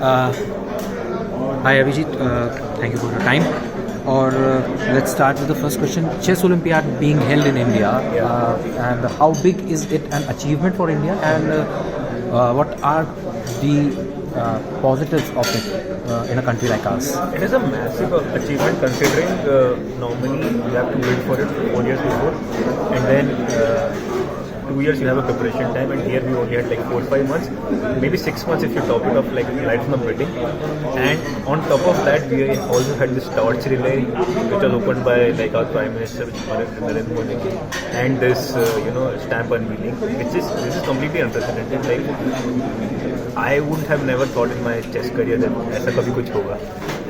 Uh, Hi Abhijit, thank you for your time. Or let's start with the first question. Chess Olympiad being held in India, and how big is it an achievement for India, and what are the positives of it in a country like ours? It is a massive achievement considering normally you have to wait for it 4 years before, and then 2 years you have a preparation time, and here we only had like 4 5 months, maybe 6 months if you top it off like right from the wedding. And on top of that, we also had this torch relay which was opened by like our Prime Minister, Narendra Modi, and this stamp unveiling, this is completely unprecedented. Like I wouldn't have never thought in my chess career that ऐसा कभी कुछ होगा.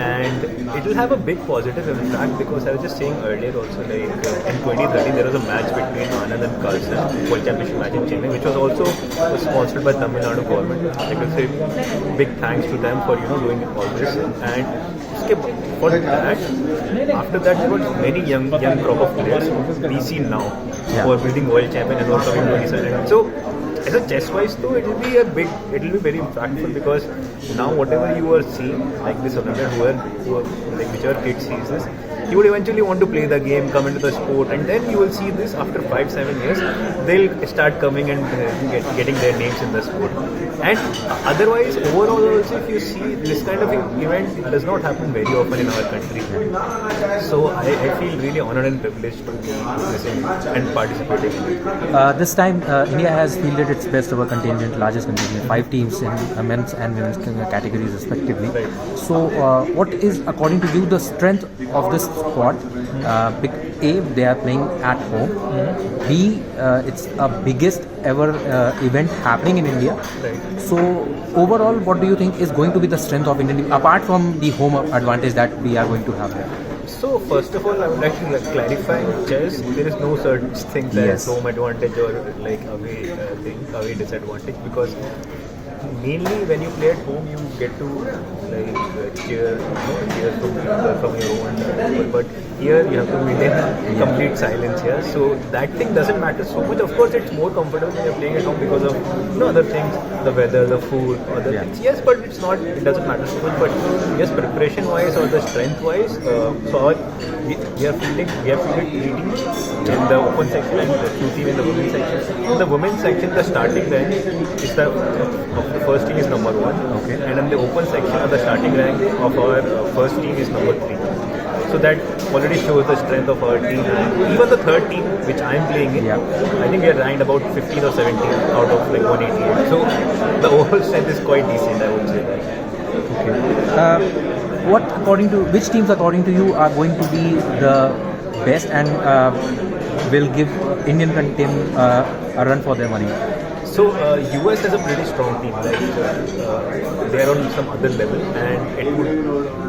And it will have a big positive impact because I was just saying earlier also, like in 2013 there was a match between Anand and Carlsen, World Championship match in Chennai, which was also sponsored by Tamil Nadu government. I can say big thanks to them for doing all this. And for that, after that there were many young crop of players we see now who are building world champion and also coming 27. So as a chess-wise though, it will be very impactful because now whatever you are seeing, like this Olympiad, like whichever kid sees this, he would eventually want to play the game, come into the sport, and then you will see this after 5-7 years, they'll start coming and getting their names in the sport. And otherwise, overall also, if you see this kind of event does not happen very often in our country. So I feel really honored and privileged to be listening and participating in it. This time, India has fielded its best ever contingent, largest contingent, 5 teams in men's and women's categories respectively. Right. So, what is, according to you, the strength of this squad? A, they are playing at home. B, it's a biggest ever event happening in India. Right. So, overall, what do you think is going to be the strength of Indian team, apart from the home advantage that we are going to have there? So first of all, I would like to clarify in chess, there is no such thing as home advantage or like away disadvantage, because mainly when you play at home you get to like cheer from your own people, but here you have to maintain complete silence here. So that thing doesn't matter so much. Of course, it's more comfortable when you're playing at home because of other things, the weather, the food, other things. Yes, but it doesn't matter so much. But yes, preparation wise or the strength wise, we are fielding 3 teams in the open section and the 2 teams in the women's section. In the women's section, the starting rank is the first team is number 1. Okay. And in the open section, the starting rank of our first team is number 3. So that already shows the strength of our team. And even the third team, which I am playing in, I think we are ranked about 15 or 17 out of like 188. So the overall strength is quite decent, I would say. Okay. Which teams, according to you, are going to be the best and will give Indian team a run for their money? So US has a pretty strong team. Like they are on some other level, and it would.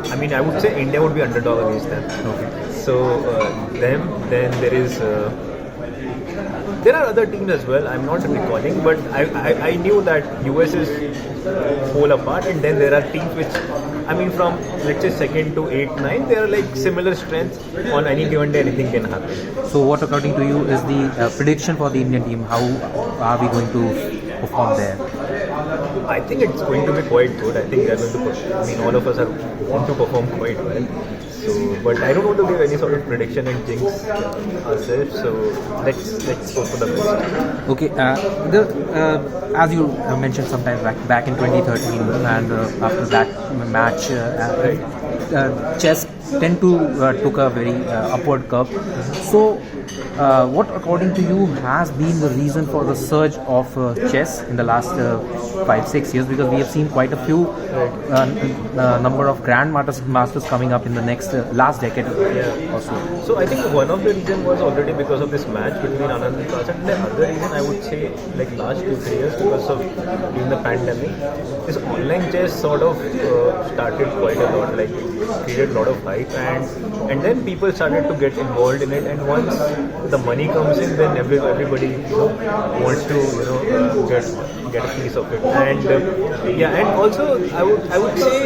I mean, I would say India would be underdog against them. Okay. So them. Then there is. There are other teams as well. I'm not recalling, but I knew that US is whole apart, and then there are teams which, I mean, from let's say 2nd to 8th, 9th, they are like similar strengths. On any given day, anything can happen. So, what according to you is the prediction for the Indian team? How are we going to perform there? I think it's going to be quite good. I think they are going to perform. I mean, all of us are going to perform quite well. So, but I don't want to give any sort of prediction and jinx ourselves. So let's go for the best. Okay. As you mentioned sometime back in 2013, and after that match, chess tend to took a very upward curve. So, what according to you has been the reason for the surge of chess in the last 5-6 years? Because we have seen quite a few number of grandmasters coming up in the next last decade or so. So I think one of the reasons was already because of this match between Anand and Carlsen. The other reason I would say like last 2-3 years because of during the pandemic, this online chess sort of started quite a lot, like created a lot of hype, and then people started to get involved in it, and once the money comes in, then everybody wants to get get a piece of it. And and also I would say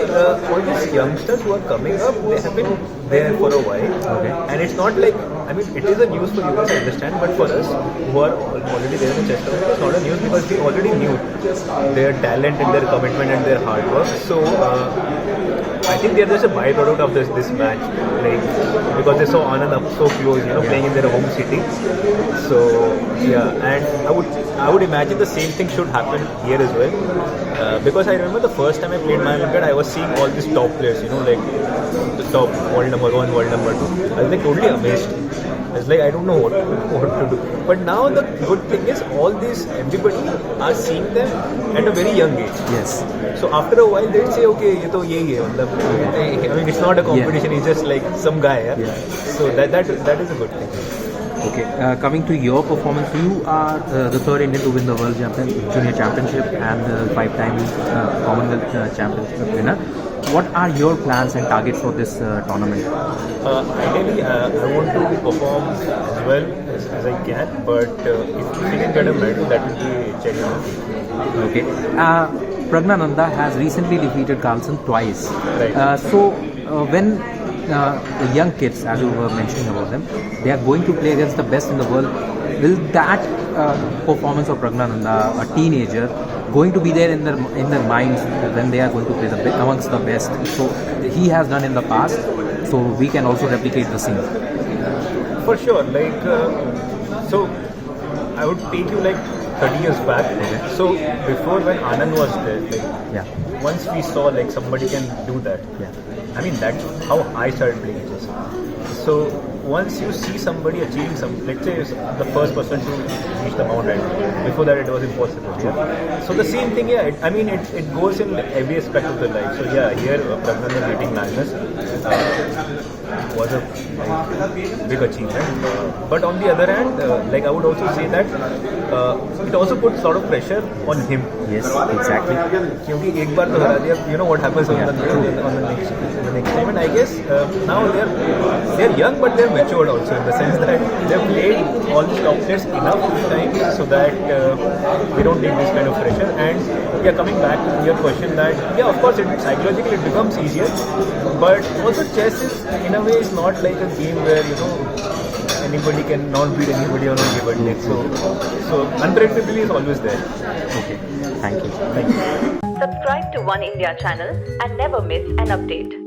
all these youngsters who are coming up, they have been there for a while. Okay. And it's not like, I mean, it is a news for you guys, I understand, but for us who are already there in the chess tournament, it's not a news because we already knew their talent and their commitment and their hard work. So I think they're just a byproduct of this match, like because they saw Anand up so close, playing in their home city. So and I would imagine the same thing should happen here as well, because I remember the first time I played my Olympiad, I was seeing all these top players, like the top world number 1, world number 2. I was like totally amazed. It's like I don't know what to do. But now the good thing is everybody are seeing them at a very young age. Yes. So after a while they'll say, okay, ये तो यही है. I mean, it's not a competition. He's just like some guy. Yeah? So that is a good thing. Okay, coming to your performance, you are the third Indian to win the World Junior Championship and the 5-time Commonwealth Championship winner. What are your plans and targets for this tournament? Ideally, I want to perform as well as I can, but if we can get a medal, that will be cherry on the cake. Okay. Praggnanandhaa has recently defeated Carlsen twice. Right. When the young kids, as you were mentioning about them, they are going to play against the best in the world, will that performance of Praggnanandhaa, a teenager, going to be there in their minds when they are going to play amongst the best? So he has done in the past, so we can also replicate the same. For sure, like so I would take you like 30 years back. Okay. So before, when Anand was there, once we saw like somebody can do that, I mean, that's how I started playing chess. So once you see somebody achieving let's say the first person to reach the Mount Everest, before that it was impossible. So the same thing, I mean, it goes in every aspect of the life. So here Praggnanandhaa beating Magnus was a big achievement. But on the other hand, like I would also say that it also puts a lot of pressure on him. Yes, exactly. क्योंकि एक बार तो हरा दिया, you know what happens on the next time. And I guess now they're young, but they're matured also, in the sense that they've played all these top players enough times so that they don't need this kind of pressure. And coming back to your question, that of course psychologically it becomes easier, but also chess is in a way is not like a game where anybody can not beat anybody on a given day. So unpredictability is always there. Okay, thank you. Thank you. Subscribe to One India channel and never miss an update.